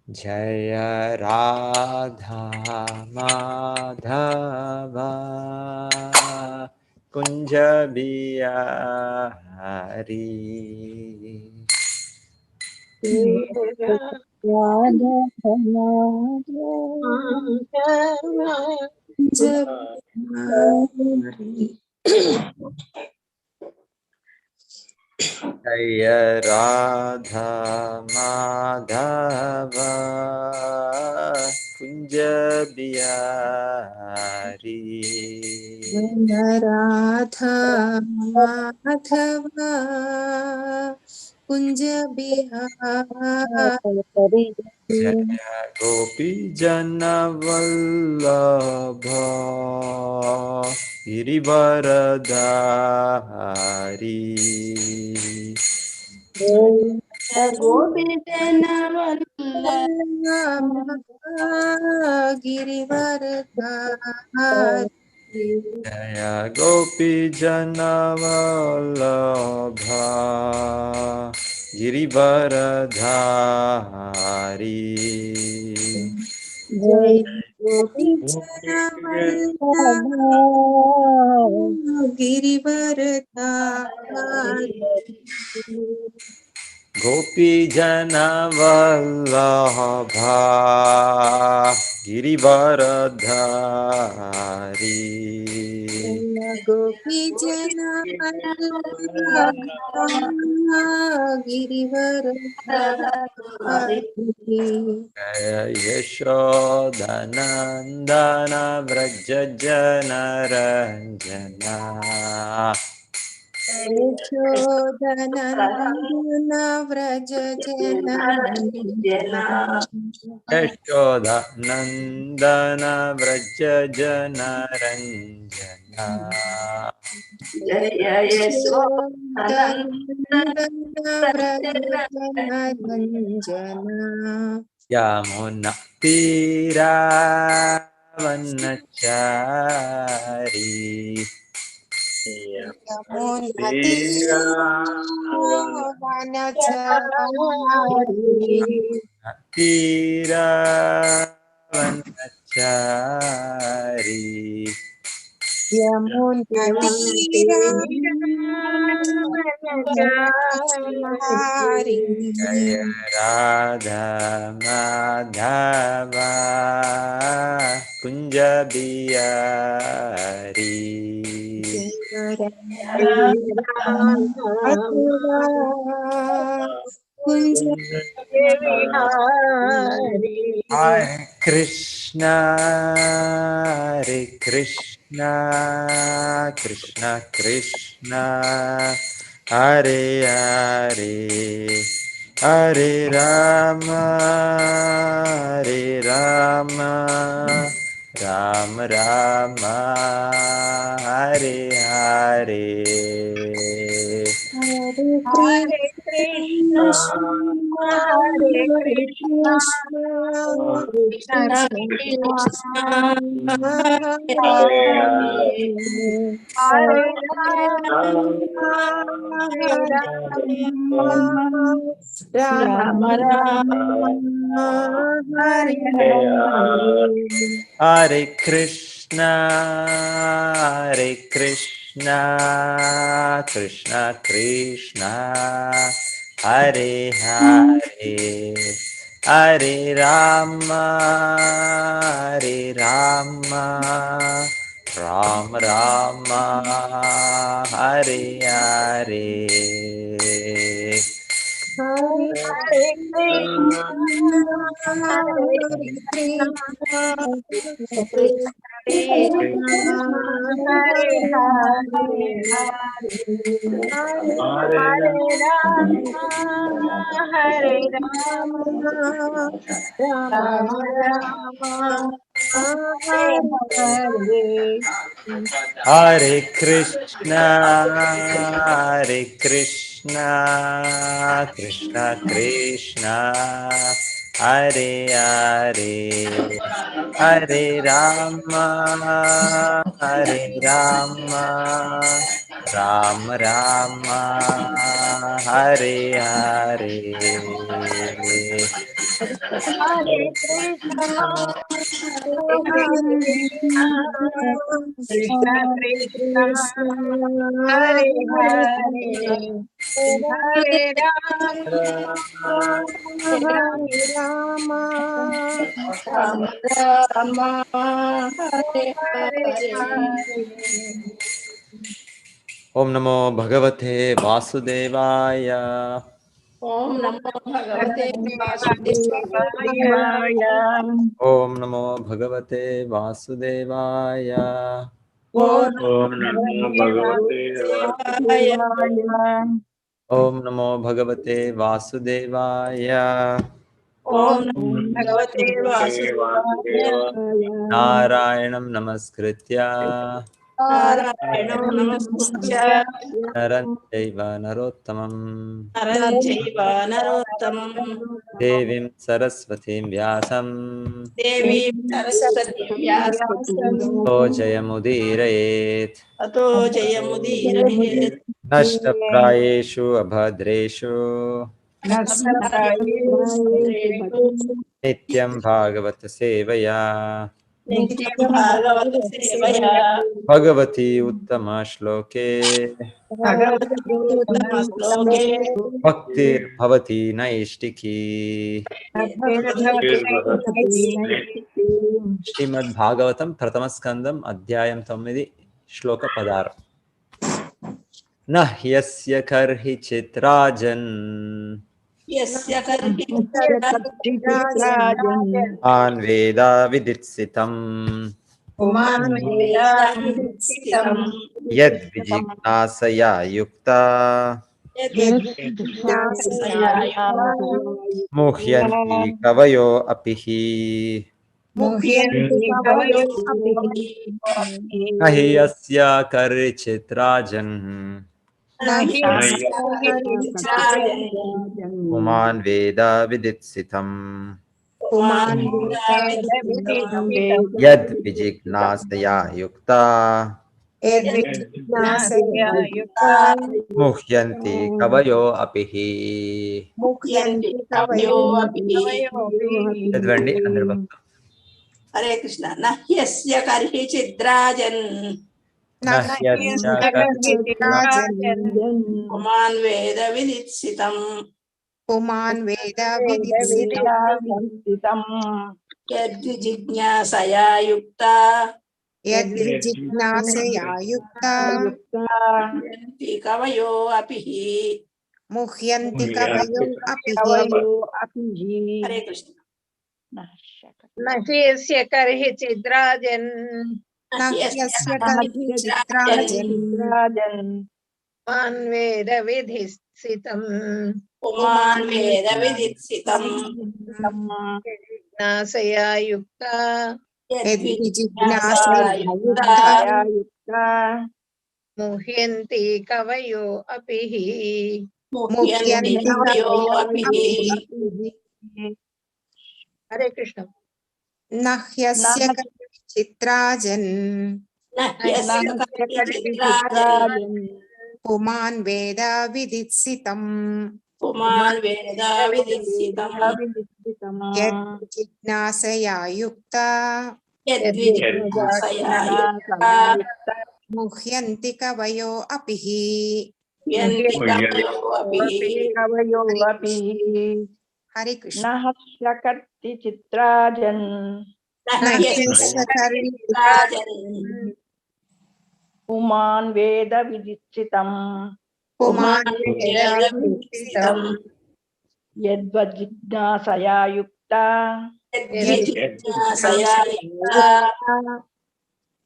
जय राधा माधवा कुंज बिहारी जय राधा माधवा कुंज बिहारी राधा माधवा कुंज बिहारी जय गोपी जन वल्लभ गिरिवरधारी गोपी जन वल्लभ गिरिवरधारी जय गोपी जन वल्लभ गिरिवरधारी जय गोपी जन वल्लभ गिरिवरधारी गोपी जन वल्लभ गिरिवरधारी गोपी जन गिरिवरधारी जय यशोदनन्दन व्रज जनरञ्जना यशोदनन्दन व्रज जनरञ्जना यशोदनन्दन व्रज जनरञ्जना जय यशोदनन्दन व्रज जनरञ्जना यमुनातीरावनचारी तीरावनचारी जय राधा माधवा कुंज बिहारी कुंज Hare Krishna, Hare Krishna, Krishna Krishna, Hare Hare, Hare Rama, Hare Rama, Rama Rama, Hare Hare. Hare Krishna, Hare Krishna, Krishna Krishna, Hare Hare, Hare Rama, Hare Rama, Rama Rama, Hare Hare. Hare Krishna, Hare Krishna, Krishna Krishna, Hare Hare, Hare Rama, Hare Rama, Rama Rama, Hare Hare. Hare Hare Krishna, Hare Krishna, Krishna, Krishna, Krishna, Hare Hare, Hare Hare Rama, Hare Rama, Rama, Rama Rama Rama, Hare Hare Hare. Hare Krishna, Krishna Krishna, Hare Hare, Hare Rama, Ram Rama, Hare Hare. Hare Krishna, Hare Krishna, Krishna Krishna, Hare Hare, Hare Rama, Hare Rama, Rama Rama, Hare Hare Hare. Om Namo Bhagavate Vasudevaya. Om Namo Bhagavate Vasudevaya. Om Namo Bhagavate Vasudevaya. Om Om Namo Namo Bhagavate Vasudevaya. Om Namo Bhagavate Vasudevaya. Om Namo Bhagavate Vasudeva Vasudevaya. Narayanam Namaskritya Narayanam Namaskritya Naram Chaiva Narottamam Naram Chaiva Narottamam Devim Saraswatim Vyasam Devi Saraswati Vyasam To Jayamudirayet Ato Jayamudire Nashtaprayeshu Abhadreshu Nityam Bhagavata Sevaya Nityam Bhagavata Sevaya Bhagavati Uttama Shloke Bhagavati Uttama Sloke Bhaktir Bhavati Naishtiki Srimad Bhagavatam Pratamaskandam Adhyayam 9 Shloka 16 Nahyasya karhi chitrajan Yasya Karhi An Veda Viditsitam Uman Veda Viditsitam Yad Vijiknasaya Yukta Muhyanti Kavayo Apihi Muhyanti Kavayo Nahyasya karhi chitrajan Nahyasya Karhi Uman Veda Viditsitam Uman Veda Viditsitam Yad Vijiknasaya Yukta Yadvijnasya Yukta Muhyanti Kavayo Apihi Muhyanti Kavayo Api. చదవండి అందరు భక్తులు Hare Krishna. Nahyasya Karhi Chidrajan నహ్యస్య కర్హి Uman Veda Viditsitam Puman Veda Viditsitam Yadvijnasaya Yukta Yadvijnasaya Yukta Muhyanti Kavayo Api. Muhyanti Kavayo Apihi. Hare Krishna. Nahyasya Karhi Chidrajan Nahyasya karhi chitrajan Uman Veda Vidhitsitam Uman Veda Viditsitam Nasaya Yukta Yadvijnasaya Yukta Muhyanti Kavayo Apihi. Muhyanti Kavayo Apihi. Hare Krishna. Nahyasya karhi chitrajan Nahyasya Karhi Chidrajan Puman Veda Viditsitam Uman Veda Viditsitam Yadvijnasaya Yukta Yadvijnasaya Yukta Muhyanti Kavayo Apihi. Muhyanti Kavayo Apihi. Hare Krishna. Nahasyakati chitrajan Nahyasya karhi Chidrajan Uman Veda Viditsitam Puman Veda Viditsitam యద్వజ్జిజ్ఞాసయా యుక్త జిజ్ఞాసయా యుక్తా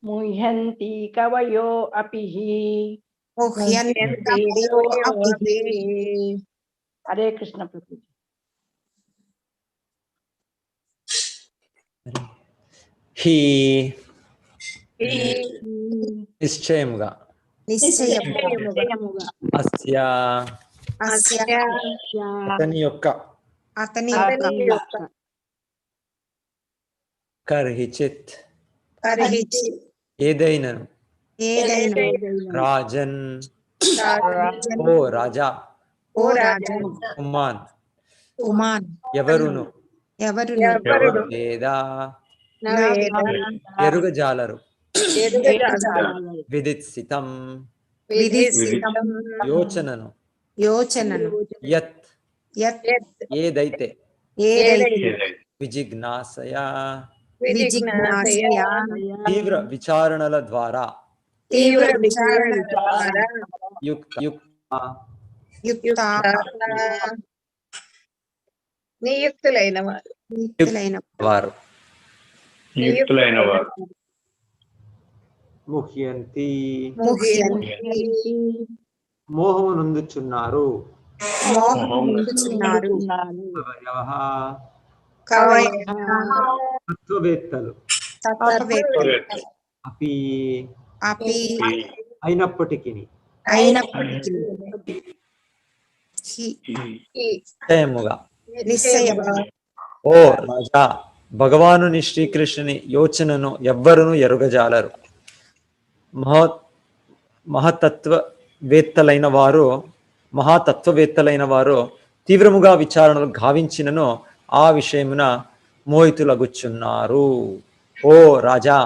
ముహ్యంతి కవయో అపిః. ముహ్యంతి కవయో అపిః. హరే కృష్ణ ప్రభు. హి నిశ్చయముగా నిశ్చయముగా అస్య అస్య అతని యొక్క అతని యొక్క కర్హిచిత్ కర్హిచిత్ ఏదైనను ఏదైనా రాజన్ ఓ రాజా ఓ రాజా ఉమ్మాన్ ఉమాన్ ఎవరును ఎవరును వేదా నా వేద ఎరుగజాలరు విదిత్సితం విధిసితం యోచనను యోచనను యత్ యత్ ఏదైతే ఏదైతే విజిజ్ఞాసయా విజిజ్ఞాసయ తీవ్ర విచారణల ద్వారా తీవ్ర విచారణ ద్వారా యుక్త యుక్త నియుక్తులైన వారు నియుక్తులైన వారు నియుక్తులైన వారు ముహ్యంతి ముహ్యంతి మోహము నొందుచున్నారు మోహముందుచున్నారు కవయః కవయః తత్వవేత్తలు తత్వవేత్తలు అపి అపి అయినప్పటికీ అయినప్పటికీ నిశ్చయముగా నిశ్చయముగా ఓ రాజా భగవానుని శ్రీకృష్ణుని యోచనను ఎవ్వరును ఎరుగజాలరు. మహాతత్వవేత్తలైన వారు తీవ్రముగా విచారణలు గావించినను ఆ విషయమున మోహితులగుచున్నారు. ఓ రాజా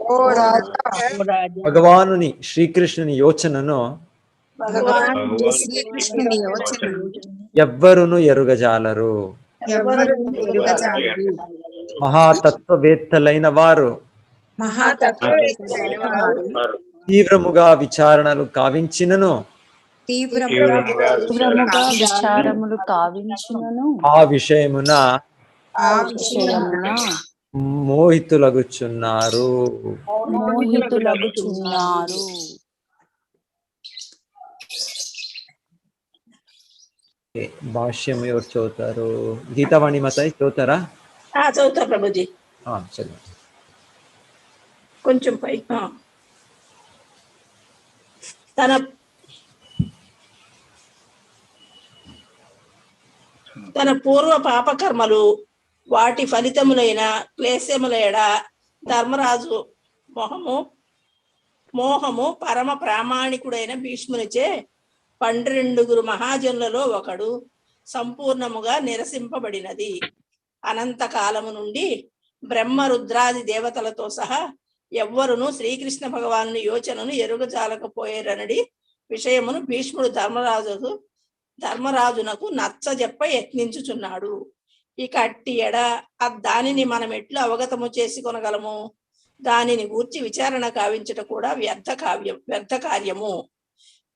ఓ రాజా భగవానుని శ్రీకృష్ణుని యోచనను భగవానుని శ్రీకృష్ణుని యోచనను ఎవ్వరును ఎరుగజాలరు. ఎవరు ఎరుగజాలరు. మహాతత్వవేత్తలైన వారు మహాతత్వవేత్తలైన వారు తీవ్రముగా విచారణలు కావించినను తీవ్రముగా విచారములు కావించినను ఆ విషయమున ఆ విషయమున మోహితులగుచున్నారు. మోహితులగుచున్నారు. భాష్యం ఎవరు చదువుతారు? గీతావాణి మతాయి చదువుతారా? చదువుతా ప్రభుజీ. చదువు. కొంచెం పై తన పూర్వ పాపకర్మలు వాటి ఫలితములైన క్లేశముల ఎడ ధర్మరాజు మోహము పరమ ప్రామాణికుడైన భీష్మునిచే 12 మహాజనులలో ఒకడు సంపూర్ణముగా నిరసింపబడినది. అనంతకాలము నుండి బ్రహ్మ రుద్రాది దేవతలతో సహా ఎవ్వరును శ్రీకృష్ణ భగవాను యోచనను ఎరుగజాలకపోయేరనడి విషయమును భీష్ముడు ధర్మరాజునకు నచ్చజెప్ప యత్నించుచున్నాడు. ఇక అట్టి ఎడ దానిని మనం ఎట్లు అవగతము చేసుకొనగలము? దానిని గూర్చి విచారణ కావించుట కూడా వ్యర్థ కార్యము.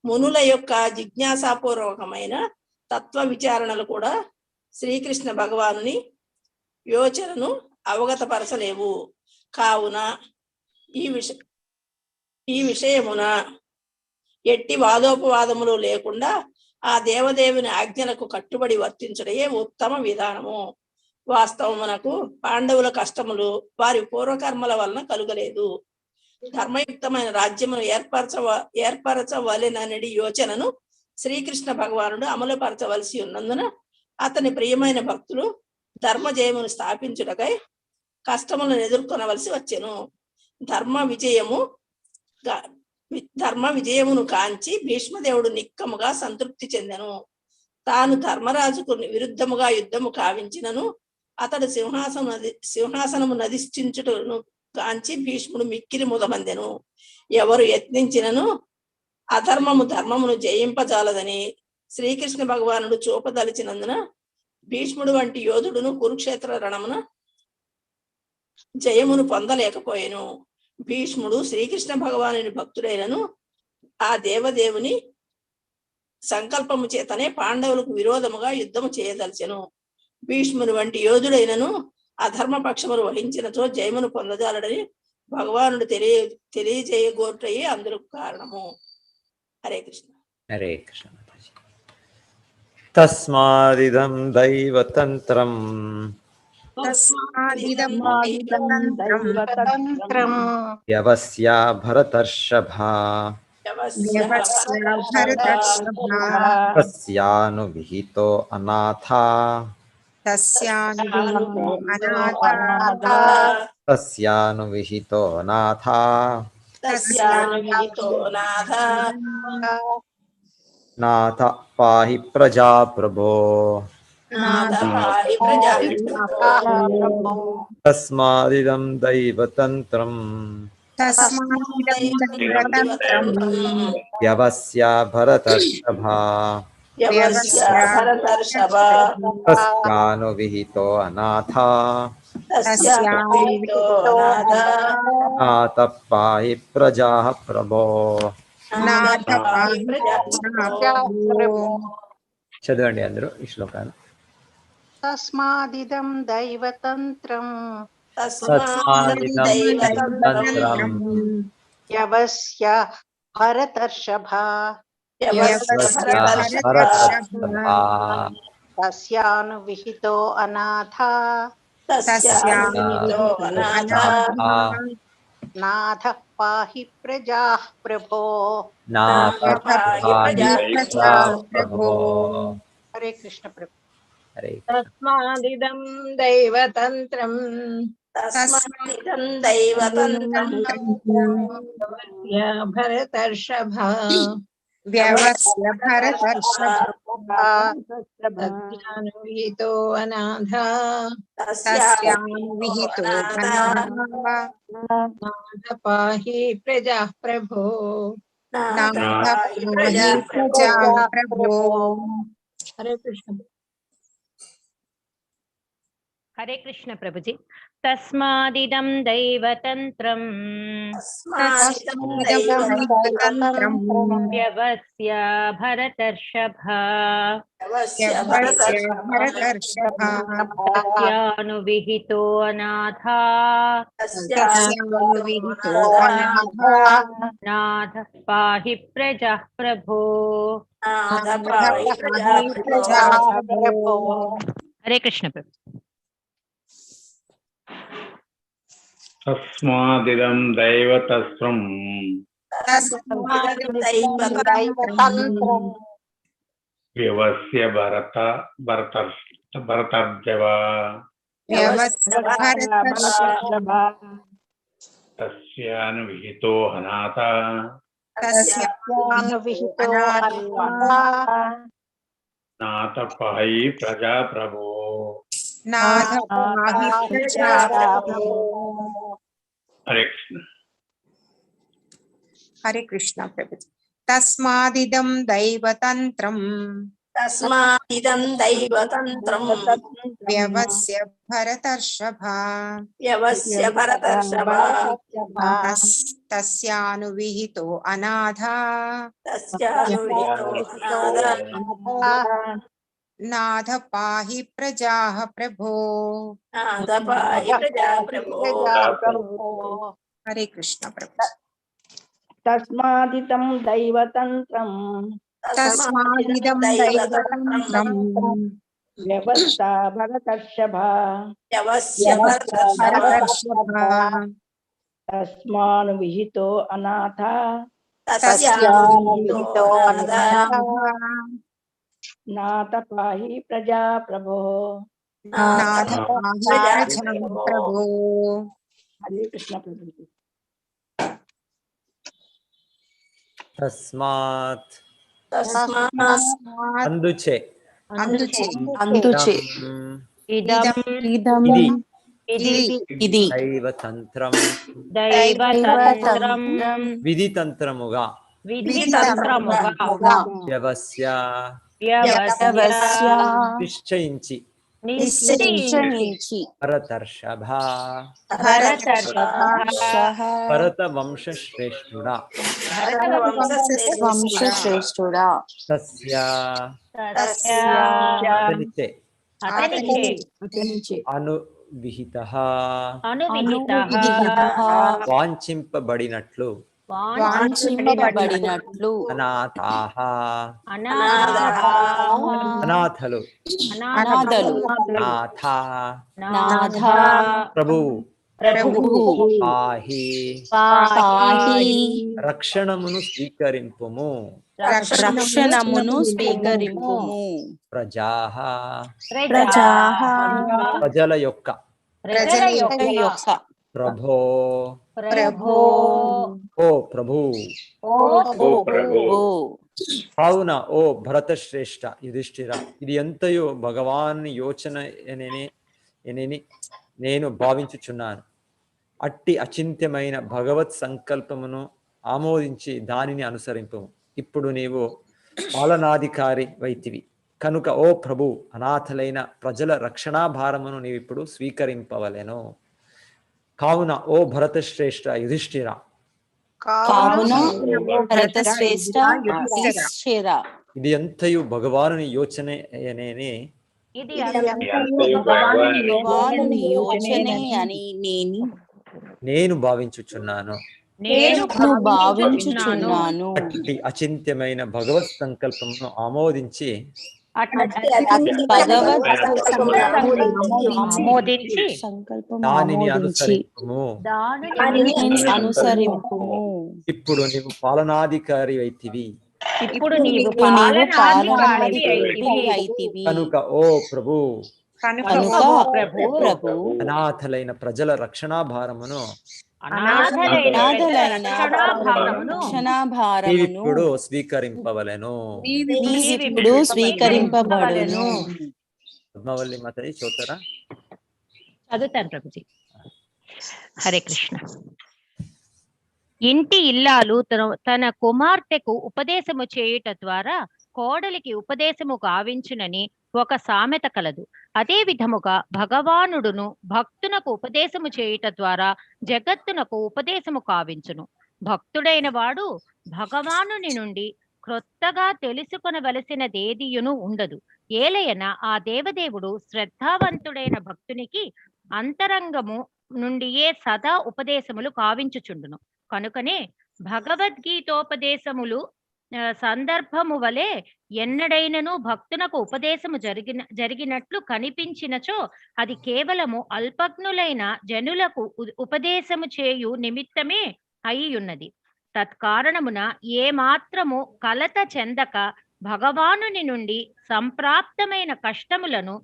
మునుల యొక్క జిజ్ఞాసాపూర్వకమైన తత్వ విచారణలు కూడా శ్రీకృష్ణ భగవానుని యోచనను అవగతపరచలేవు. కావున ఈ విషయమున ఎట్టి వాదోపవాదములు లేకుండా ఆ దేవదేవుని ఆజ్ఞలకు కట్టుబడి వర్తించడే ఉత్తమ విధానము. వాస్తవమునకు పాండవుల కష్టములు వారి పూర్వకర్మల వలన కలుగలేదు. ధర్మయుక్తమైన రాజ్యమును ఏర్పరచవలెనని యోచనను శ్రీకృష్ణ భగవానుడు అమలుపరచవలసి ఉన్నందున అతని ప్రియమైన భక్తులు ధర్మజయమును స్థాపించుటకై కష్టములను ఎదుర్కొనవలసి వచ్చెను. ధర్మ విజయమును కాంచి భీష్మదేవుడు నిక్కముగా సంతృప్తి చెందెను. తాను ధర్మరాజుకు విరుద్ధముగా యుద్ధము కావించినను అతడు సింహాసనము నధిష్ఠించుటను కాంచి భీష్ముడు మిక్కిలి ముదమందెను. ఎవరు యత్నించినను అధర్మము ధర్మమును జయింపజాలదని శ్రీకృష్ణ భగవానుడు చూపదలిచినందున భీష్ముడు వంటి యోధుడును కురుక్షేత్ర రణమున జయమును పొందలేకపోయెను. భీష్ముడు శ్రీకృష్ణ భగవానుని భక్తుడైనను ఆ దేవదేవుని సంకల్పము చేతనే పాండవులకు విరోధముగా యుద్ధము చేయదలిచెను. భీష్ముని వంటి యోధుడైనను అధర్మపక్షమును వహించినచో జయమును పొందజాలడని భగవానుడు తెలియజేయగోటయే అందుకు కారణము. హరే కృష్ణ. హరే కృష్ణ. తస్మాదిదం దైవతంత్రం తస్మాదిదం దైవతంత్రం వ్యవస్యా భరతర్షభా తస్యానువిహితో అనాథా తస్యానువిహితో అనాథా నాథ పాహి ప్రజా ప్రభో తస్మాదిదం దైవతంత్రం వ్యవస్యా భరతర్షభా తస్యానువిహితో అనాథా నాథ పాహి ప్రజా ప్రభో. చదవండి అందరూ ఈ శ్లోకాలు. తస్మాదిదం దైవతంత్రం యవస్య భరతర్షభా తస్యానువిహితో అనాథా నాథ పాహి ప్రజా ప్రభో. హరే కృష్ణ ప్రభు. తస్మాదిదం దైవతంత్రం భరతర్షభా తస్యానువిహితో అనాథా నాథ పాహి ప్రజా ప్రభో. హరే కృష్ణ. హరే కృష్ణ ప్రభుజీ. తస్మాదిదం దైవతంత్రం వ్యవస్య భరతర్షభా తస్యానువిహితో అనాథా నాథ పాహి ప్రజా ప్రభో. హరే కృష్ణ ప్రభు. తస్మాదిదం దైవతస్త్రం వ్యవస్య భరతర్జవా తస్యానువిహితో అనాథా నాథ పాహి ప్రజా ప్రభో. హరే కృష్ణ. హరే కృష్ణ ప్రభు. తస్మాదిదం దైవతంత్రం వ్యవస్య భరతర్షభా తస్యానువిహితో అనాథా నాథ పాహి ప్రజా ప్రభో. హరే కృష్ణ ప్రభు. తస్మాదిదం దైవతంత్రం వ్యవస్థ భరతర్షభా తస్మానువిహితో అనాథా నాథ పాహి ప్రజా ప్రభో. హరే కృష్ణ ప్రభు. తస్మాత్ అందుచే ఇదం ఇది దైవతంత్రం దైవతంత్రం విధితంత్రముగా వ్యవస్య వ్యవస్య నిశ్చయించి నిశ్చయించి భరతర్షభ భరతవంశశ్రేష్ఠుడా వంశశ్రేష్ఠుడా తస్య అతనిచే అనువిహితః వాంఛింపబడినట్లు వాంఛింపబడినట్లు అనాథాః అనాథలు అనాథలు నాథ ప్రభువు పాహి రక్షణమును స్వీకరింపుము రక్షణమును స్వీకరింపుము ప్రజాః ప్రజల యొక్క యొక్క ప్రభో ఓ ప్రభు కావున ఓ భరత శ్రేష్ఠ యుధిష్ఠిర ఇది ఎంతయో భగవాన్ యోచన నేను భావించుచున్నాను. అట్టి అచింత్యమైన భగవత్ సంకల్పమును ఆమోదించి దానిని అనుసరింపు. ఇప్పుడు నీవు పాలనాధికారి వైతివి కనుక ఓ ప్రభు అనాథలైన ప్రజల రక్షణా భారమును నీవిప్పుడు స్వీకరింపవలెను. కావున ఓ భరత శ్రేష్ఠ యుధిష్ఠిర ఇది ఎంతయు భగవానుని యోచనే నేను భావించుచున్నాను. అట్టి అచింత్యమైన భగవత్ సంకల్పమును ఆమోదించి దానిని అనుసరింపుము. ఇప్పుడు నీవు పాలనాధికారి అయితివి కనుక ఓ ప్రభు అనాథలైన ప్రజల రక్షణా భారమును నీవిప్పుడు స్వీకరింపవలెను. పద్మవల్లి మాతాజీ చదువుతారా? చదువుతాను ప్రభుజీ. హరే కృష్ణ. ఇంటి ఇల్లాలు తన కుమార్తెకు ఉపదేశము చేయుట ద్వారా కోడలికి ఉపదేశము గావించునని ఒక సామెత కలదు. అదే విధముగా భగవానుడును భక్తునకు ఉపదేశము చేయుట ద్వారా జగత్తునకు ఉపదేశము కావించును. భక్తుడైన వాడు భగవానుని నుండి క్రొత్తగా తెలుసుకొనవలసినదేదియును ఉండదు. ఏలయన ఆ దేవదేవుడు శ్రద్ధావంతుడైన భక్తునికి అంతరంగము నుండియే సదా ఉపదేశములు కావించుచుండును. కనుకనే భగవద్గీతోపదేశములు సందర్భము వలె ఎన్నడైనను భక్తునకు ఉపదేశము జరిగినట్లు కనిపించినచో అది కేవలము అల్పజ్ఞులైన జనులకు ఉపదేశము చేయు నిమిత్తమే అయ్యున్నది. తత్కారణమున ఏ మాత్రము కలత చెందక భగవానుని నుండి సంప్రాప్తమైన కష్టములను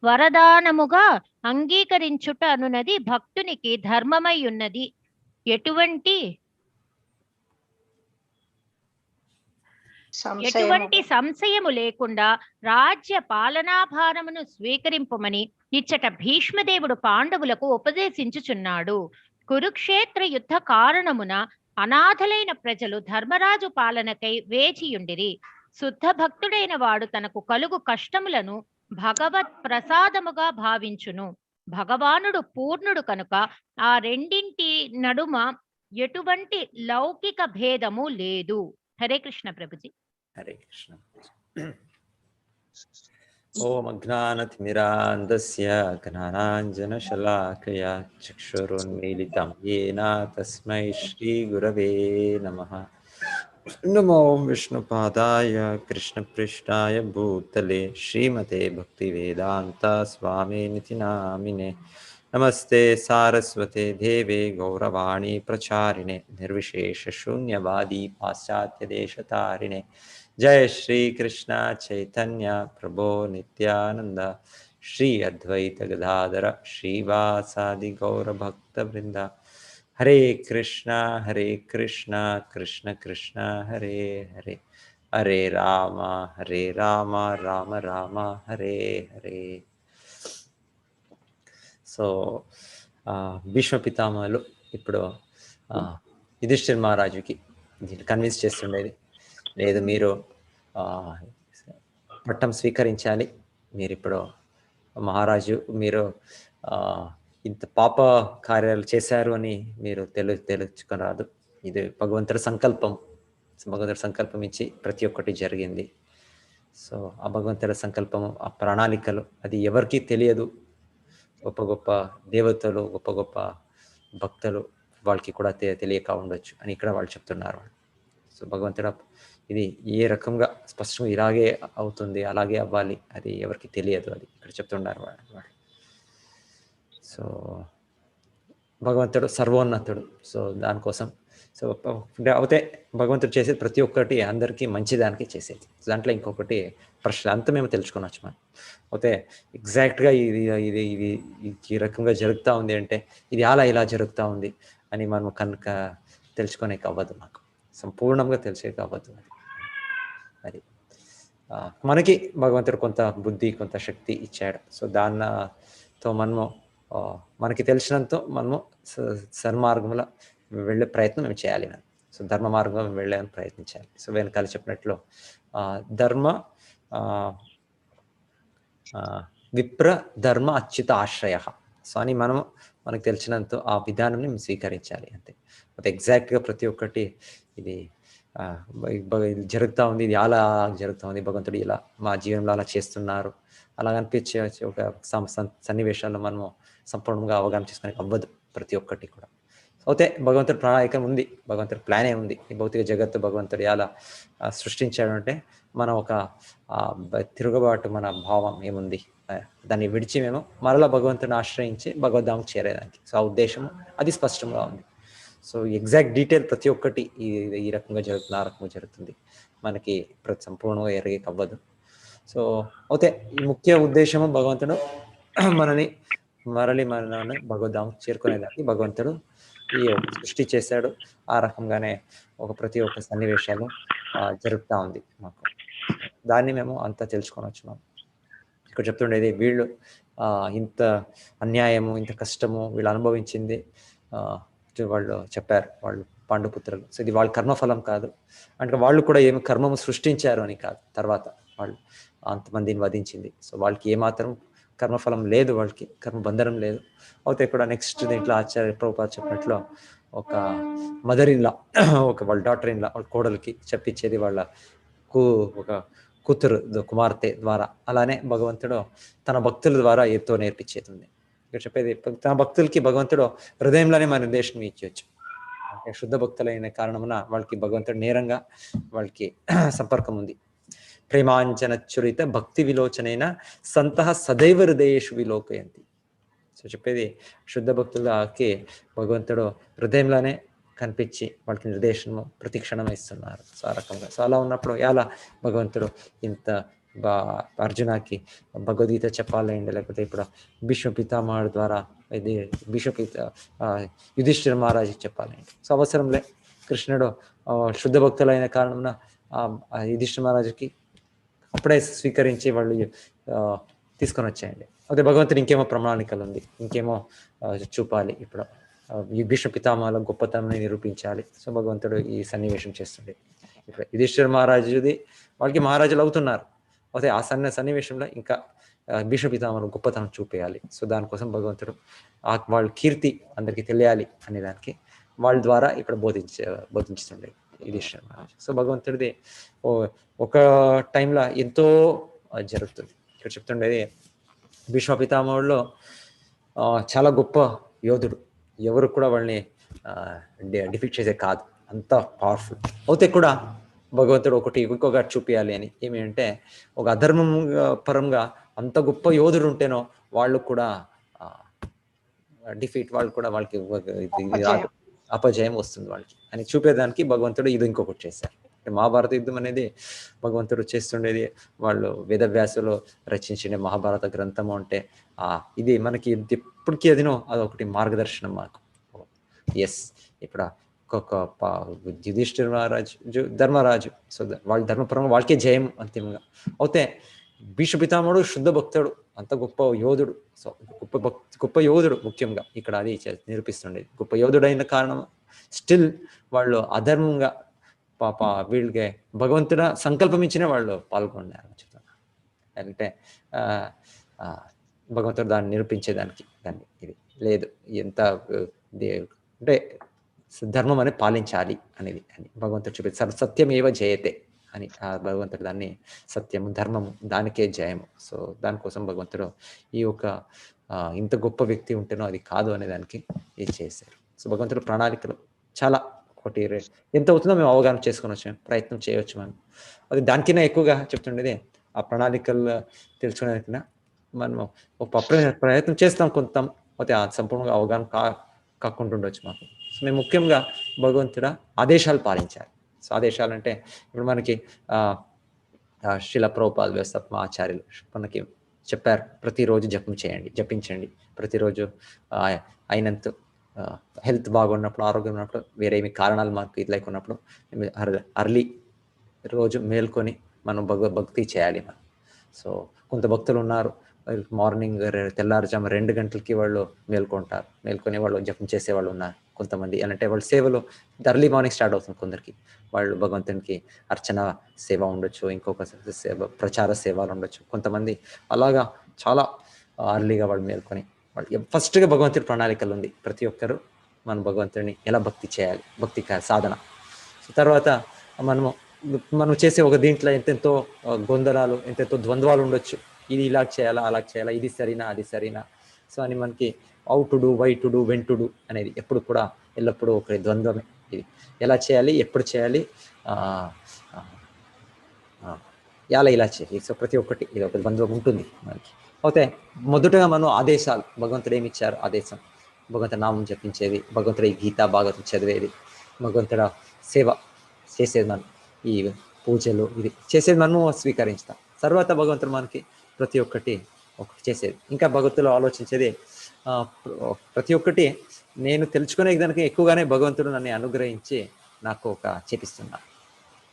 వరదానముగా అంగీకరించుట అనున్నది భక్తునికి ధర్మమై ఉన్నది. ఎటువంటి సంశయము లేకుండా రాజ్య పాలనాభారమును స్వీకరింపమని ఇచ్చట భీష్మదేవుడు పాండవులకు ఉపదేశించుచున్నాడు. కురుక్షేత్ర యుద్ధ కారణమున అనాథలైన ప్రజలు ధర్మరాజు పాలనకై వేచియుండిరి. శుద్ధ భక్తుడైన వాడు తనకు కలుగు కష్టములను భగవత్ ప్రసాదముగా భావించును. భగవానుడు పూర్ణుడు కనుక ఆ రెండింటి నడుమ ఎటువంటి లౌకిక భేదము లేదు. హరే కృష్ణ ప్రభుజీ. హరే కృష్ణ. ఓం అజ్ఞానతిమిరాంధస్య జ్ఞానాంజనశలాకయా చక్షురున్మీలితం యేన తస్మై శ్రీ గురవే నమః. నమో విష్ణుపాదాయ కృష్ణపృష్ఠాయ భూతలే శ్రీమతే భక్తివేదాంత స్వామినితి నామినే. నమస్తే సారస్వతే దేవే గౌరవాణి ప్రచారిణే నిర్విశేష శూన్యవాది పాశ్చాత్యదేశతారిణే. జయ శ్రీ కృష్ణ చైతన్య ప్రభో నిత్యానంద శ్రీ అద్వైత గదాధర శ్రీవాసాది గౌరభక్తవృంద. హరే కృష్ణ కృష్ణ కృష్ణ హరే హరే, హరే రామ రామ రామ హరే హరే. సో భీష్మ పితామహులు ఇప్పుడు యుధిష్ఠిర్ మహారాజుకి కన్విన్స్ చేస్తుండేది, లేదు మీరు పట్టం స్వీకరించాలి, మీరు ఇప్పుడు మహారాజు మీరు ఇంత పాప కార్యాలు చేశారు అని మీరు తెలుసుకొని రాదు. ఇది భగవంతుడి సంకల్పం. భగవంతుడి సంకల్పం ఇచ్చి ప్రతి ఒక్కటి జరిగింది. సో ఆ భగవంతుడి సంకల్పము, ఆ ప్రణాళికలు అది ఎవరికీ తెలియదు. గొప్ప గొప్ప దేవతలు, గొప్ప గొప్ప భక్తులు వాళ్ళకి కూడా తెలియక ఉండొచ్చు అని ఇక్కడ వాళ్ళు చెప్తున్నారు. సో భగవంతుడు ఇది ఏ రకంగా స్పష్టంగా ఇలాగే అవుతుంది, అలాగే అవ్వాలి, అది ఎవరికి తెలియదు, అది ఇక్కడ చెప్తున్నారు వాళ్ళు. సో భగవంతుడు సర్వోన్నతుడు. సో దానికోసం సో అయితే భగవంతుడు చేసేది ప్రతి ఒక్కటి అందరికీ మంచిదానికి చేసేది. దాంట్లో ఇంకొకటి ప్రశ్న అంతా మేము తెలుసుకునొచ్చు మనం. అయితే ఎగ్జాక్ట్గా ఇది ఇది ఇది ఈ రకంగా జరుగుతూ ఉంది అంటే ఇది ఇలా జరుగుతూ ఉంది అని మనం కనుక తెలుసుకోనేకి అవ్వదు, మాకు సంపూర్ణంగా తెలిసేకి అవ్వదు. అది మనకి భగవంతుడు కొంత బుద్ధి, కొంత శక్తి ఇచ్చాడు. సో దానితో మనము మనకి తెలిసినంత మనము సన్మార్గంలో వెళ్ళే ప్రయత్నం మేము చేయాలి. మనం సో ధర్మ మార్గంలో వెళ్ళేందుకు ప్రయత్నించాలి. సో వెనకాల చెప్పినట్లు ధర్మ విప్ర ధర్మ అచ్యుత ఆశ్రయ. సో అని మనకు తెలిసినంత ఆ విధానం మేము స్వీకరించాలి అంతే. ఎగ్జాక్ట్గా ప్రతి ఒక్కటి ఇది జరుగుతూ ఉంది, ఇది అలా జరుగుతూ ఉంది, భగవంతుడు ఇలా మా జీవనంలో అలా చేస్తున్నారు అలా అనిపించే ఒక సన్నివేశాల్లో మనము సంపూర్ణంగా అవగాహన చేసుకునే అవ్వదు ప్రతి ఒక్కటి కూడా. అయితే భగవంతుడి ప్రణాళిక ఉంది, భగవంతుడి ప్లానే ఉంది. ఈ భౌతిక జగత్తు భగవంతుడు ఎలా సృష్టించాడు అంటే మనం ఒక తిరుగుబాటు మన భావం ఏముంది దాన్ని విడిచి మేము మరలా భగవంతుని ఆశ్రయించి భగవద్ధామం చేరేదానికి. సో ఆ ఉద్దేశము అది స్పష్టంగా ఉంది. సో ఎగ్జాక్ట్ డీటెయిల్ ప్రతి ఒక్కటి ఈ రకంగా జరుగుతుంది, ఆ రకంగా జరుగుతుంది మనకి సంపూర్ణంగా ఎరగక అవ్వదు. సో అయితే ఈ ముఖ్య ఉద్దేశము భగవంతుడు మనని భగవద్ధామం చేరుకునేదానికి భగవంతుడు ఈ సృష్టి చేశాడు. ఆ రకంగానే ప్రతి ఒక్క సన్నివేశాలు జరుగుతూ ఉంది మాకు. దాన్ని మేము అంతా తెలుసుకొనొచ్చు. మనం ఇక్కడ చెప్తుండేది వీళ్ళు ఇంత అన్యాయము, ఇంత కష్టము వీళ్ళు అనుభవించింది వాళ్ళు చెప్పారు, వాళ్ళు పాండుపుత్రులు. సో ఇది వాళ్ళ కర్మఫలం కాదు అంటే వాళ్ళు కూడా ఏమి కర్మము సృష్టించారు అని కాదు, తర్వాత వాళ్ళు అంతమందిని వధించింది. సో వాళ్ళకి ఏమాత్రం కర్మఫలం లేదు, వాళ్ళకి కర్మబంధనం లేదు. అయితే ఇక్కడ నెక్స్ట్ దీంట్లో ఆచార్య ప్రభుపాద చెప్పినట్లు ఒక మదర్ ఇన్ లా, వాళ్ళ డాటర్ ఇన్ లా, వాళ్ళ కోడలికి చెప్పించేది వాళ్ళ ఒక కూతురు కుమార్తె ద్వారా. అలానే భగవంతుడు తన భక్తుల ద్వారా ఎంతో నేర్పించేది ఉంది. ఇక్కడ చెప్పేది తన భక్తులకి భగవంతుడు హృదయంలోనే మన నిర్దేశం ఇచ్చవచ్చు. అంటే శుద్ధ భక్తులైన కారణమున వాళ్ళకి భగవంతుడు నేరంగా వాళ్ళకి సంపర్కం ఉంది. ప్రేమాంజనచురిత భక్తి విలోచనైన సంతః సదైవ హృదయేషు విలోకయంతి. సో చెప్పేది శుద్ధ భక్తులకి భగవంతుడు హృదయంలోనే కనిపించి వాళ్ళకి నిర్దేశనము ప్రతిక్షణం ఇస్తున్నారు. సో ఆ రకంగా సో అలా ఉన్నప్పుడు ఎలా భగవంతుడు ఇంత అర్జునకి భగవద్గీత చెప్పాలండి, లేకపోతే ఇప్పుడు భీష్మ పితామహుడు ద్వారా ఇది యుధిష్ఠిర మహారాజుకి చెప్పాలండి. సో అవసరంలే కృష్ణుడు శుద్ధ భక్తులైన కారణమున యుధిష్ఠిర మహారాజుకి అప్పుడే స్వీకరించి వాళ్ళు తీసుకొని వచ్చాయండి. అదే భగవంతుడు ఇంకేమో ప్రణాళికలు ఉంది, ఇంకేమో చూపాలి. ఇప్పుడు భీష్మ పితామహుల గొప్పతనాన్ని నిరూపించాలి. సో భగవంతుడు ఈ సన్నివేశం చేస్తుండే. ఇప్పుడు యుధిష్ఠిర మహారాజుది వాళ్ళకి మహారాజులు అవుతున్నారు. అయితే ఆ సన్నివేశంలో ఇంకా భీష్మ పితామహుల గొప్పతనం చూపేయాలి. సో దానికోసం భగవంతుడు వాళ్ళ కీర్తి అందరికీ తెలియాలి అనే దానికి వాళ్ళ ద్వారా ఇక్కడ బోధించుతుండే యుధిష్ఠిర మహారాజు. సో భగవంతుడిది ఒక టైంలో ఎంతో జరుగుతుంది. ఇక్కడ చెప్తుండేది భీష్మ పితామహుడులో చాలా గొప్ప యోధుడు, ఎవరు కూడా వాళ్ళని డిఫీట్ చేసే కాదు, అంత పవర్ఫుల్. అయితే కూడా భగవంతుడు ఇంకొక చూపించాలి అని ఏమి అంటే ఒక అధర్మం పరంగా అంత గొప్ప యోధుడు ఉంటేనో వాళ్ళు కూడా డిఫీట్, వాళ్ళు కూడా వాళ్ళకి అపజయం వస్తుంది వాళ్ళకి అని చూపేదానికి భగవంతుడు ఇది ఇంకొకటి చేశారు. మహాభారత యుద్ధం అనేది భగవంతుడు చేస్తుండేది వాళ్ళు వేదవ్యాసులు రచించిన మహాభారత గ్రంథము అంటే ఇది మనకి ఎప్పటికీ అదొకటి మార్గదర్శనం మాకు. ఎస్ ఇప్పుడు యుధిష్ఠిర మహారాజు ధర్మరాజు, సో వాళ్ళ ధర్మపరంగా వాళ్ళకే జయం అంతిమంగా. అయితే భీష్మ పితామహుడు శుద్ధ భక్తుడు, అంత గొప్ప యోధుడు. సో గొప్ప యోధుడు ముఖ్యంగా ఇక్కడ అది నిరూపిస్తుండేది. గొప్ప యోధుడైన కారణం స్టిల్ వాళ్ళు అధర్మంగా వీళ్ళకి భగవంతుడ సంకల్పం ఇచ్చిన వాళ్ళు పాల్గొన్నారు. అంటే భగవంతుడు దాన్ని నిరూపించేదానికి దాన్ని ఇది లేదు ఎంత అంటే ధర్మం అనేది పాలించాలి అనేది అని భగవంతుడు చూపించారు. సత్యమేవ జయతే అని భగవంతుడు దాన్ని సత్యము ధర్మము దానికే జయము. సో దానికోసం భగవంతుడు ఈ యొక్క ఇంత గొప్ప వ్యక్తి ఉంటేనో అది కాదు అనే దానికి ఇది చేశారు. సో భగవంతుడు ప్రణాళికలు చాలా ఒకటి ఎంత అవుతుందో మేము అవగాహన చేసుకొని వచ్చాము, ప్రయత్నం చేయవచ్చు మనం. అది దానికన్నా ఎక్కువగా చెప్తుండేది ఆ ప్రణాళికలు తెలుసుకోవడానికన్నా మనము ఒక ప్రయత్నం చేస్తాం కొంత, అయితే సంపూర్ణంగా అవగాహన కాకుండా ఉండొచ్చు మాకు. సో మేము ముఖ్యంగా భగవంతుడ ఆదేశాలు పాలించాలి. సో ఆదేశాలు అంటే ఇప్పుడు మనకి శ్రీల ప్రభుపాద వ్యవస్థాపక ఆచార్యులు మనకి చెప్పారు, ప్రతిరోజు జపించండి, ప్రతిరోజు అయినంత హెల్త్ బాగున్నప్పుడు, ఆరోగ్యం ఉన్నప్పుడు, వేరేమి కారణాలు మాకు ఇది లేకున్నప్పుడు అర్లీ రోజు మేల్కొని మనం భక్తి చేయాలి మనం. సో కొంత భక్తులు ఉన్నారు మార్నింగ్ తెల్లారుజాము 2 గంటలకి వాళ్ళు మేల్కొని వాళ్ళు జపం చేసేవాళ్ళు ఉన్నారు. కొంతమంది అంటే వాళ్ళ సేవలు అర్లీ మార్నింగ్ స్టార్ట్ అవుతుంది. కొందరికి వాళ్ళు భగవంతునికి అర్చన సేవ ఉండొచ్చు, ఇంకొక సేవ ప్రచార సేవలు ఉండొచ్చు. కొంతమంది అలాగా చాలా అర్లీగా వాళ్ళు మేల్కొని వాళ్ళు ఫస్ట్గా భగవంతుడి ప్రణాళికలు ఉంది. ప్రతి ఒక్కరూ మన భగవంతుడిని ఎలా భక్తి చేయాలి, భక్తి సాధన. సో తర్వాత మనం చేసే ఒక దీంట్లో ఎంతెంతో గొందరాలు, ఎంతెంతో ద్వంద్వాలు ఉండొచ్చు. ఇది ఇలా చేయాలా, అలా చేయాలా, ఇది సరినా, అది సరినా. సో అని మనకి how to do, why to do, when to do అనేది ఎప్పుడు కూడా ఎల్లప్పుడూ ఒక ద్వంద్వమే. ఇది ఎలా చేయాలి, ఎప్పుడు చేయాలి, ఇలా చేయాలి. సో ప్రతి ఒక్కటి ఇది ఒక ద్వంద్వం ఉంటుంది మనకి. అయితే మొదటగా మనం ఆదేశాలు, భగవంతుడు ఏమి ఇచ్చారు ఆదేశం, భగవంతుడి నామం జపించేది, భగవంతుడి గీతా భాగవతం చదివేది, భగవంతుడ సేవ చేసేది, మనం ఈ పూజలు ఇది చేసేది మనము స్వీకరించుతాం. తర్వాత భగవంతుడు మనకి ప్రతి ఒక్కటి చేసేది. ఇంకా భగవంతులు ఆలోచించేది ప్రతి ఒక్కటి నేను తెలుసుకునే దానికి ఎక్కువగానే భగవంతుడు నన్ను అనుగ్రహించి నాకు ఒక చేపిస్తున్నా.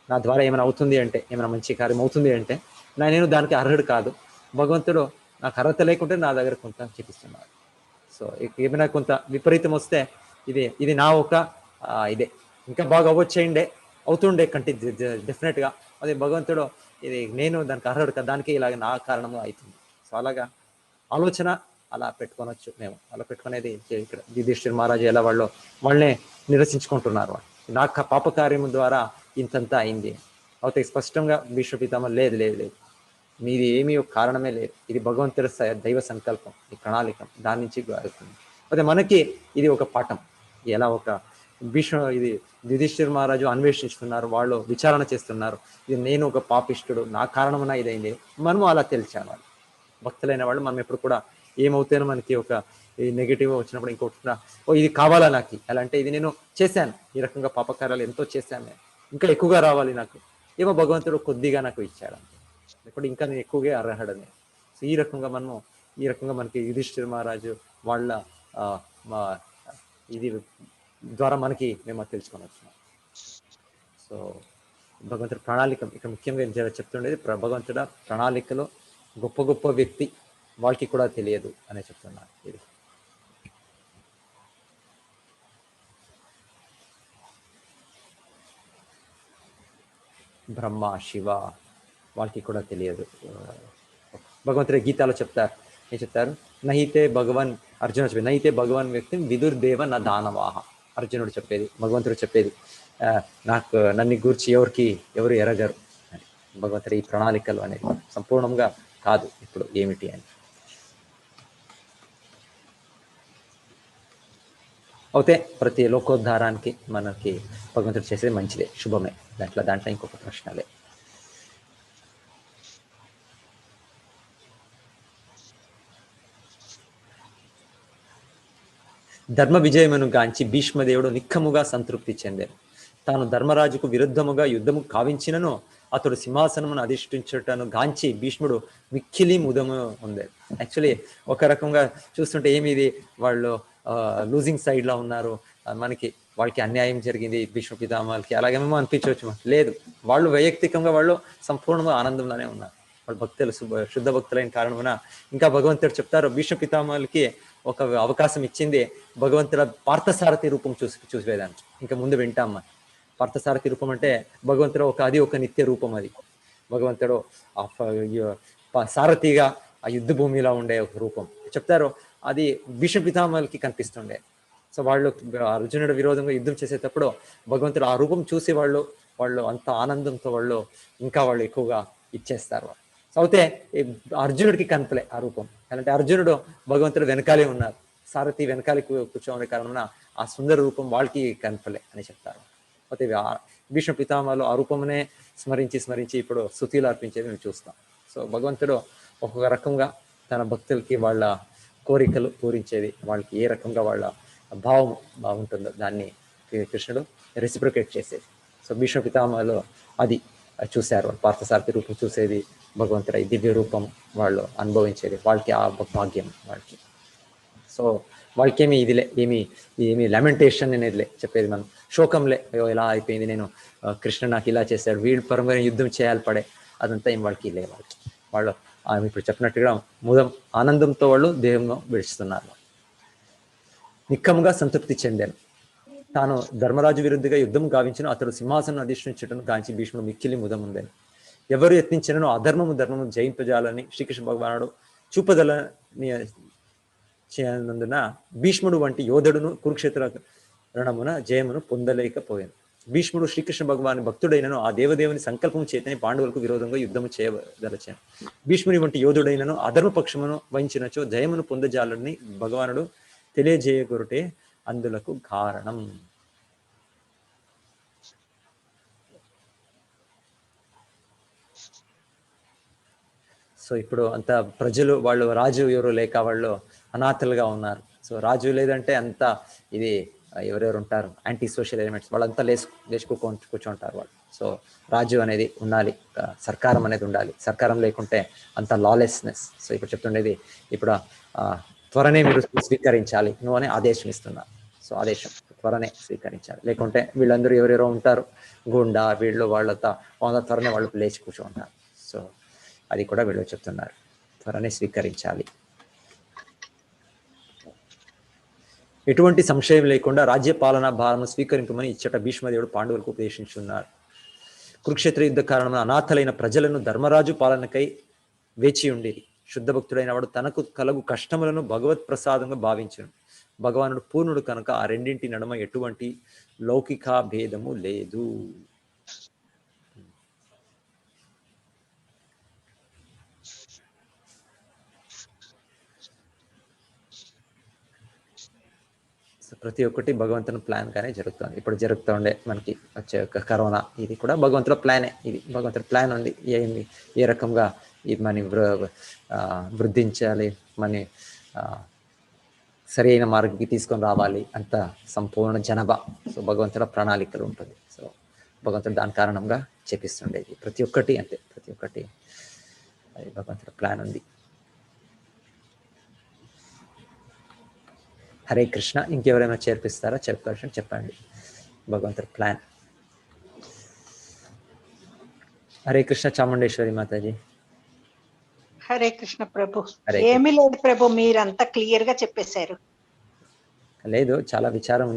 నా ద్వారా ఏమైనా అవుతుంది అంటే, ఏమైనా మంచి కార్యం అవుతుంది అంటే నేను దానికి అర్హుడు కాదు. భగవంతుడు నాకు అర్హత లేకుంటే నా దగ్గర కొంత చేపిస్తున్నారు. సో ఏమైనా కొంత విపరీతం వస్తే ఇది నా ఒక ఇదే ఇంకా బాగా అవుతుండే కంటే డెఫినెట్గా అదే భగవంతుడు ఇది నేను దానికి అర్హుడు కదా, దానికి ఇలాగ నా కారణము అవుతుంది. సో అలాగా ఆలోచన అలా పెట్టుకోనొచ్చు. మేము అలా పెట్టుకునేది ఇక్కడ యుధిష్ఠిర మహారాజు ఎలా వాళ్ళనే నిరసించుకుంటున్నారు. నా పాపకార్యము ద్వారా ఇంతంతా అయింది. అయితే స్పష్టంగా భీష్మ పితామహ లేదు మీది ఏమీ కారణమే లేదు, ఇది భగవంతుడి దైవ సంకల్పం, ఈ ప్రణాళిక దాని నుంచి అవుతుంది. అయితే మనకి ఇది ఒక పాఠం. ఎలా ఒక ఇది యుధిష్ఠిర మహారాజు అన్వేషిస్తున్నారు, వాళ్ళు విచారణ చేస్తున్నారు, ఇది నేను ఒక పాపిష్టుడు, నా కారణమున ఇదైంది. మనము అలా తెలిసాను. వాళ్ళు భక్తులైన వాళ్ళు మనం ఎప్పుడు కూడా ఏమవుతానో మనకి ఒక ఈ నెగిటివ్ వచ్చినప్పుడు ఇంకోటి ఇది కావాలా నాకు, ఎలా అంటే ఇది నేను చేశాను, ఈ రకంగా పాపకార్యాలు ఎంతో చేశాను, ఇంకా ఎక్కువగా రావాలి నాకు, ఏమో భగవంతుడు కొద్దిగా నాకు ఇచ్చాడు అంతే, ఇప్పుడు ఇంకా నేను ఎక్కువగా అర్హడని. సో ఈ రకంగా మనకి యుధిష్ఠిర మహారాజు వాళ్ళ ఇది ద్వారా మేము తెలుసుకొని వచ్చినాం. సో భగవంతుడి ప్రణాళిక ఇక్కడ ముఖ్యంగా చెప్తుండేది, భగవంతుడ ప్రణాళికలో గొప్ప వ్యక్తి వాళ్ళకి కూడా తెలియదు అనే చెప్తున్నారు. ఇది బ్రహ్మ శివ వాళ్ళకి కూడా తెలియదు. భగవంతుడి గీతాలో ఏం చెప్తారు, నహితే భగవాన్ అర్జునుడు చెప్పేది, నహితే భగవాన్ వ్యక్తి విదుర్దేవ నా దానవాహ. అర్జునుడు చెప్పేది, భగవంతుడు చెప్పేది, నన్ను గూర్చి ఎవరు ఎరగరు అని. భగవంతుడి ఈ ప్రణాళికలు అనేది సంపూర్ణంగా కాదు ఇప్పుడు ఏమిటి అని. అయితే ప్రతి లోకోద్ధారానికి మనకి భగవంతుడు చేసేది మంచిదే, శుభమే. దాంట్లో ఇంకొక ప్రశ్నలే. ధర్మ విజయమును గాంచి భీష్మదేవుడు నిక్కముగా సంతృప్తి చెందాడు. తాను ధర్మరాజుకు విరుద్ధముగా యుద్ధము కావించినను అతడు సింహాసనమును అధిష్ఠించటను గాంచి భీష్ముడు మిక్కిలి ముదము ఉంది. యాక్చువల్లీ ఒక రకంగా చూస్తుంటే ఇది వాళ్ళు లూజింగ్ సైడ్ లో ఉన్నారు, వాళ్ళకి అన్యాయం జరిగింది భీష్మ పితామహులకి, అలాగేమో అనిపించవచ్చు. లేదు, వాళ్ళు వైయక్తికంగా వాళ్ళు సంపూర్ణంగా ఆనందంలోనే ఉన్నారు. వాళ్ళు భక్తులు, శుద్ధ భక్తులైన కారణమున ఇంకా భగవంతుడు చెప్తారు, భీష్మ పితామహులకి ఒక అవకాశం ఇచ్చింది భగవంతుడ పార్థసారథి రూపం చూసేదానికి. ఇంకా ముందు వింటాం. పార్థసారథి రూపం అంటే భగవంతుడు ఒక నిత్య రూపం. అది భగవంతుడు సారథిగా ఆ యుద్ధ భూమిలో ఉండే ఒక రూపం చెప్తారు. అది భీష్మ పితామహులకి కనిపిస్తుండే. సో వాళ్ళు అర్జునుడు విరోధంగా యుద్ధం చేసేటప్పుడు భగవంతుడు ఆ రూపం చూసి వాళ్ళు అంత ఆనందంతో ఇంకా ఎక్కువగా ఇచ్చేస్తారు. సో అయితే అర్జునుడికి కనపలే ఆ రూపం. అంటే అర్జునుడు భగవంతుడు వెనకాలే ఉన్నారు, సారథి వెనకాలే కూర్చోనే కారణం ఆ సుందర రూపం వాళ్ళకి కనపలే అని చెప్తారు. అయితే భీష్మ పితామహులు ఆ రూపమునే స్మరించి ఇప్పుడు స్తుతిలు అర్పించేది మేము చూస్తాం. సో భగవంతుడు ఒక్కొక్క రకంగా తన భక్తులకి వాళ్ళ కోరికలు పూరించేది, వాళ్ళకి ఏ రకంగా వాళ్ళ భావం బాగుంటుందో దాన్ని కృష్ణుడు రెసిప్రికేట్ చేసేది. సో భీష్మ పితామహులు అది చూశారు. పార్థసారథి రూపం చూసేది, భగవంతుడి దివ్య రూపం వాళ్ళు అనుభవించేది, వాళ్ళకి ఆ భాగ్యం వాళ్ళకి. సో వాళ్ళకేమి ఇదిలే, ఏమి లెమెంటేషన్ అనేదిలే చెప్పేది, మనం శోకంలే, అయ్యో ఇలా అయిపోయింది, నేను కృష్ణ నాకు ఇలా చేశాడు, వీడి పరంగా యుద్ధం చేయాలి పడే, అదంతా ఏం వాళ్ళకి లే. వాళ్ళు ఇప్పుడు చెప్పినట్టుగా ఆనందంతో వాళ్ళు దేహంలో విడుస్తున్నారు. నిక్కముగా సంతృప్తి చెందాను. తాను ధర్మరాజు విరుద్ధంగా యుద్ధం గావించిన అతడు సింహాసనం అధిష్ఠించటం గాంచి భీష్ముడు మిక్కిలి ముదముందని. ఎవరు యత్నించినను అధర్మము ధర్మము జయింపజాలని శ్రీకృష్ణ భగవానుడు చూపదలని చేయనందున భీష్ముడు వంటి యోధుడును కురుక్షేత్ర రణమున జయమును పొందలేకపోయాను. భీష్ముడు శ్రీకృష్ణ భగవాని భక్తుడైనను ఆ దేవదేవుని సంకల్పం చేతని పాండవులకు విరోధంగా యుద్ధము చేయదలచాను. భీష్ముని వంటి యోధుడైనను అధర్మ పక్షమును వహించినచో జయమును పొందజాలని భగవానుడు తెలియజేయగొరటే అందులకు కారణం. సో ఇప్పుడు అంత ప్రజలు వాళ్ళు రాజు ఎవరు లేక వాళ్ళు అనాథలుగా ఉన్నారు. సో రాజు లేదంటే అంత ఇది ఎవరెవరు ఉంటారు యాంటీ సోషల్ ఎలిమెంట్స్ వాళ్ళంతా కూర్చుంటారు వాళ్ళు. సో రాజు అనేది ఉండాలి, సర్కారం అనేది ఉండాలి, సర్కారం లేకుంటే అంత లాలెస్నెస్. సో ఇప్పుడు చెప్తుండేది ఇప్పుడు త్వరనే మీరు స్వీకరించాలి నువ్వు అని ఆదేశం ఇస్తున్నా. సో ఆదేశం త్వరనే స్వీకరించాలి, లేకుంటే వీళ్ళందరూ ఎవరెవరో ఉంటారు గుండా వీళ్ళు వాళ్ళతో త్వరనే వాళ్ళు లేచి కూర్చుంటారు. సో అది కూడా వీళ్ళు చెప్తున్నారు, త్వరనే స్వీకరించాలి. ఎటువంటి సంశయం లేకుండా రాజ్య పాలనా భారము స్వీకరింపమని ఇచ్చట భీష్మదేవుడు పాండవులకు ఉపదేశించున్నారు. కురుక్షేత్ర యుద్ధ కారణమైన అనాథలైన ప్రజలను ధర్మరాజు పాలనకై వేచి ఉండేది. శుద్ధ భక్తుడైన వాడు తనకు కలగు కష్టములను భగవత్ ప్రసాదంగా భావించును. భగవానుడు పూర్ణుడు కనుక ఆ రెండింటి నడుమ ఎటువంటి లౌకిక భేదము లేదు. ప్రతి ఒక్కటి భగవంతుని ప్లాన్ గానే జరుగుతుంది. ఇప్పుడు జరుగుతూ ఉండే మనకి వచ్చే కరోనా ఇది కూడా భగవంతుల ప్లానే. ఇది భగవంతుడి ప్లాన్ ఉంది, ఏ రకంగా ఇది మన వృద్ధించాలి, మన సరైన మార్గంకి తీసుకొని రావాలి, అంత సంపూర్ణ జనాభా. సో భగవంతుల ప్రణాళికలు ఉంటుంది. సో భగవంతుడు దాని కారణంగా చేపిస్తుండేది. ప్రతి ఒక్కటి అంతే, ప్రతి ఒక్కటి అది భగవంతుల ప్లాన్ ఉంది. హరే కృష్ణ. ఇంకెవరైనా చేర్పిస్తారా? చెప్పండి భగవంతుడి ప్లాన్. హరే కృష్ణ. చాముండేశ్వరి మాతాజీ. హరే కృష్ణ ప్రభు. ఏమీ లేదు ప్రభు, మీరంతా క్లియర్ గా చెప్పేశారు. లేదు, చాలా విచారణ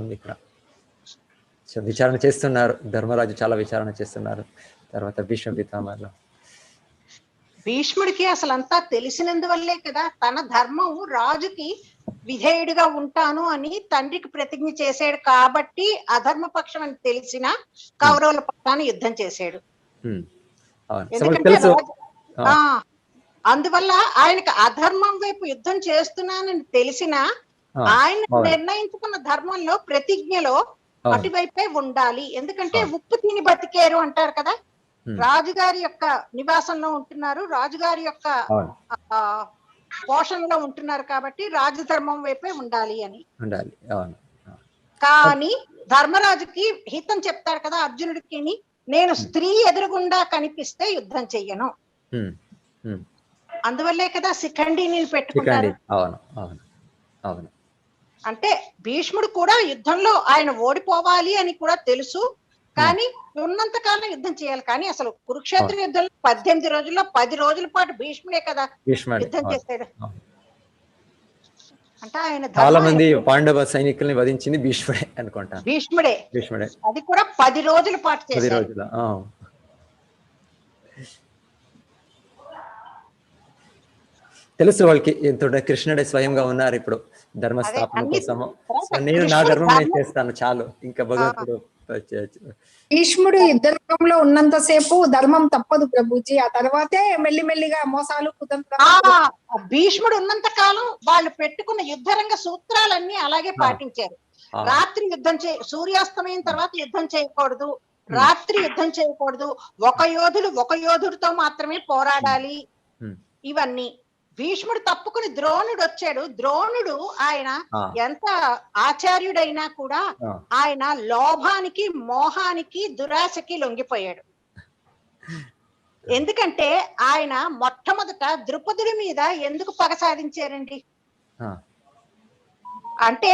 ఉంది ఇక్కడ. విచారణ చేస్తున్నారు, ధర్మరాజు చాలా విచారణ చేస్తున్నారు. తర్వాత భీష్మ పితామహులు. భీష్ముడికి అసలు అంతా తెలిసినందువల్లే కదా తన ధర్మం రాజుకి విధేయుడిగా ఉంటాను అని తండ్రికి ప్రతిజ్ఞ చేశాడు. కాబట్టి అధర్మ పక్షం అని తెలిసిన కౌరవుల పక్షాన్ని యుద్ధం చేశాడు. ఎందుకంటే అందువల్ల ఆయనకు అధర్మం వైపు యుద్ధం చేస్తున్నానని తెలిసిన ఆయన నిర్ణయించుకున్న ధర్మంలో ప్రతిజ్ఞలో అటువైపే ఉండాలి. ఎందుకంటే ఉప్పు తిని బతికేరు అంటారు కదా, రాజుగారి యొక్క నివాసంలో ఉంటున్నారు, రాజుగారి యొక్క పోషణలో ఉంటున్నారు, కాబట్టి రాజధర్మం వైపే ఉండాలి అని. కానీ ధర్మరాజుకి హితం చెప్తారు కదా అర్జునుడికి, నేను స్త్రీ ఎదురుగుండా కనిపిస్తే యుద్ధం చెయ్యను. అందువల్లే కదా శిఖండిని పెట్టుకుంటారు. అంటే భీష్ముడు కూడా యుద్ధంలో ఆయన ఓడిపోవాలి అని కూడా తెలుసు, కానీ ఉన్నంత కాలం యుద్ధం చేయాలి. కానీ అసలు కురుక్షేత్ర యుద్ధంలో 18 రోజుల్లో 10 రోజుల పాటు భీష్ముడే కదా యుద్ధం చేశాడు. అంటే ఆయన చాలా మంది పాండవ సైనికుల్ని వధించింది భీష్ముడే అనుకుంటా. భీష్ముడే అది కూడా 10 రోజుల పాటు చేశాడు. తెలుసు వాళ్ళకి ఎంతో కృష్ణుడే స్వయంగా ఉన్నారు ఇప్పుడు ధర్మ అదే స్థాపన అన్ని కోసము. తర్వాత సో నేను నా కృష్ణుడు ధర్మం నేను ధర్మం చేస్తాను చాలు, ఇంకా భగవంతుడు భీష్ముడు యుద్ధరంగంలో ఉన్నంతసేపు ధర్మం తప్పదు ప్రభుజీ, ఆ తర్వాతే మెల్లిమెల్లిగా మోసాలు ఆ కుతంత్రాలు. భీష్ముడు ఉన్నంత కాలం వాళ్ళు పెట్టుకున్న యుద్ధరంగ సూత్రాలన్నీ అలాగే పాటించారు. రాత్రి యుద్ధం సూర్యాస్తమయం తర్వాత యుద్ధం చేయకూడదు, రాత్రి యుద్ధం చేయకూడదు, ఒక యోధుడితో మాత్రమే పోరాడాలి. ఇవన్నీ భీష్ముడు తప్పుకుని ద్రోణుడు వచ్చాడు. ద్రోణుడు ఆయన ఎంత ఆచార్యుడైనా కూడా ఆయన లోభానికి, మోహానికి, దురాశకి లొంగిపోయాడు. ఎందుకంటే ఆయన మొట్టమొదట ద్రుపదుడి మీద ఎందుకు పగ సాధించారండి అంటే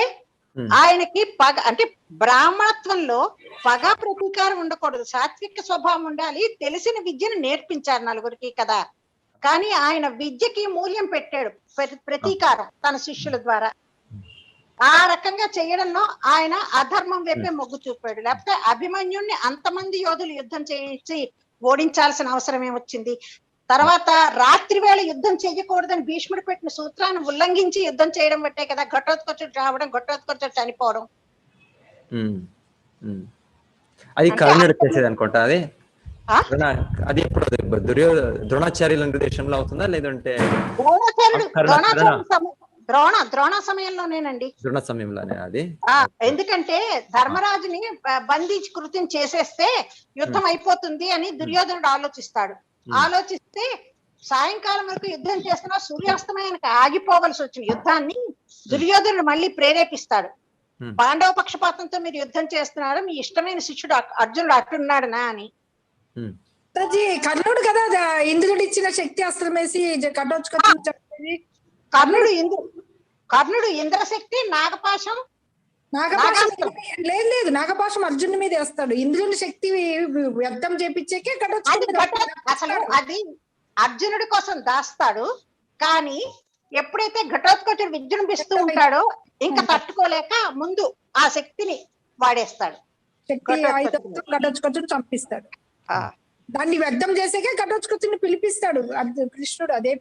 ఆయనకి పగ అంటే బ్రాహ్మణత్వంలో పగ ప్రతీకారం ఉండకూడదు, సాత్విక స్వభావం ఉండాలి, తెలిసిన విద్యను నేర్పించారు నలుగురికి కదా. కానీ ఆయన విద్యకి మూల్యం పెట్టాడు, ప్రతీకారం తన శిష్యుల ద్వారా. ఆ రకంగా చేయడంలో ఆయన అధర్మం వైపే మొగ్గు చూపాడు. లేకపోతే అభిమన్యుణ్ణి అంతమంది యోధులు యుద్ధం చేయించి ఓడించాల్సిన అవసరం ఏమొచ్చింది? తర్వాత రాత్రి వేళ యుద్ధం చేయకూడదని భీష్ముడు పెట్టిన సూత్రాన్ని ఉల్లంఘించి యుద్ధం చేయడం బట్టే కదా ఘటోత్కచుడు రావడం, ఘటోత్కచుడు చనిపోవడం. అది కర్ణుడు చేసేది అనుకుంటా. అది ఎప్పుడు ద్రోణాచార్యుల నిర్దేశంలో అవుతుందా లేదంటే ద్రోణ సమయంలోనేనండి? ద్రోణ సమయంలోనే అది. ఎందుకంటే ధర్మరాజుని బంధించి కృత్యం చేసేస్తే యుద్ధం అయిపోతుంది అని దుర్యోధనుడు ఆలోచిస్తాడు. ఆలోచిస్తే సాయంకాలం వరకు యుద్ధం చేస్తున్నా సూర్యాస్తమయానికి ఆగిపోవలసి వచ్చిన యుద్ధాన్ని దుర్యోధనుడు మళ్ళీ ప్రేరేపిస్తాడు. పాండవ పక్షపాతంతో మీరు యుద్ధం చేస్తున్నాడు, మీ ఇష్టమైన శిష్యుడు అర్జునుడు అట్టున్నాడునా అని. కర్ణుడు కదా ఇంద్రుడు ఇచ్చిన శక్తి అస్త్రం వేసి కర్ణుడు ఇంద్రశక్తి, నాగపాశం లేదు నాగపాశం అర్జునుడి మీద వేస్తాడు. ఇంద్రుని శక్తి వ్యర్థం చేపించేకే అసలు అది అర్జునుడి కోసం దాస్తాడు. కానీ ఎప్పుడైతే ఘటోత్కచుడు విజృంభిస్తూ ఉంటాడో ఇంకా తట్టుకోలేక ముందు ఆ శక్తిని వాడేస్తాడు, ఘటోత్కచుడు చంపిస్తాడు. దాన్ని వ్యర్థం చేసాకే ఘటోత్కచుడిని పిలిపిస్తాడు కృష్ణుడు. అదే